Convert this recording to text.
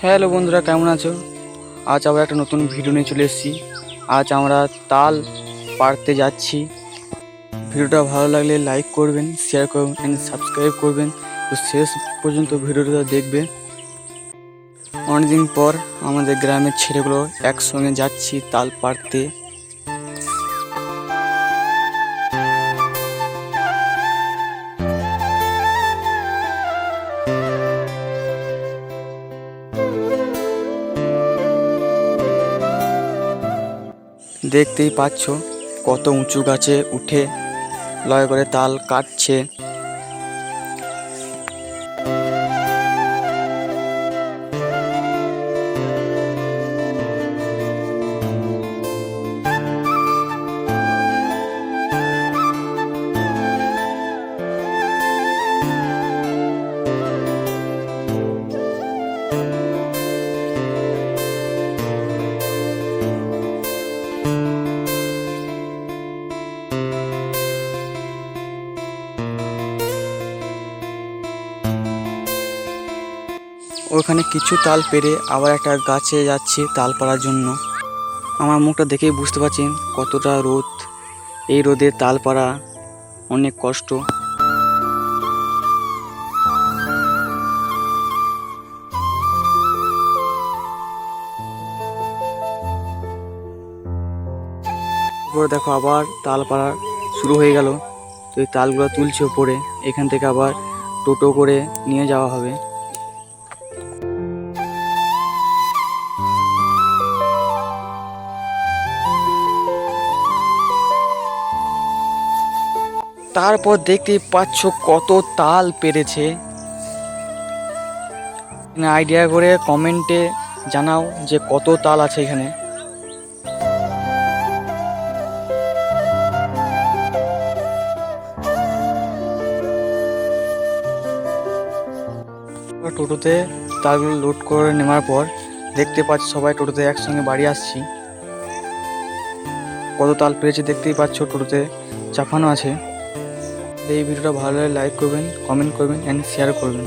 Hello বন্ধুরা, কেমন আছো? আজ আবার একটা নতুন ভিডিও নিয়ে চলে এসেছি। আজ আমরা তাল পাড়তে যাচ্ছি। ভিডিওটা ভালো লাগলে লাইক করবেন, শেয়ার করবেন অ্যান্ড সাবস্ক্রাইব করবেন। তো শেষ পর্যন্ত ভিডিওটা দেখবে। অনেকদিন পর আমাদের গ্রামের ছেলেগুলো একসঙ্গে যাচ্ছি তাল পাড়তে। দেখতেই পাচ্ছ কত উঁচু গাছে উঠে লয় করে তাল কাটছে। ওখানে কিছু তাল পেরে আবার একটা গাছে যাচ্ছি তাল পাড়ার জন্য। আমার মুখটা দেখেই বুঝতে পারছেন কতটা রোদ। এই রোদে তাল পাড়া অনেক কষ্ট। তারপরে দেখো আবার তাল পাড়া শুরু হয়ে গেল। তো এই তালগুলো তুলছে ওপরে, এখান থেকে আবার টোটো করে নিয়ে যাওয়া হবে। তারপর দেখতেই পাচ্ছ কত তাল পেরেছে। আইডিয়া করে কমেন্টে জানাও যে কত তাল আছে এখানে। টোটোতে তালগুলো লোড করে নেওয়ার পর দেখতে পাচ্ছি সবাই টোটোতে একসঙ্গে বাড়ি আসছি। কত তাল পেরেছে দেখতেই পাচ্ছ, টোটোতে চাপানো আছে। এই ভিডিওটা ভালো লাগলে লাইক করবেন, কমেন্ট করবেন অ্যান্ড শেয়ার করবেন।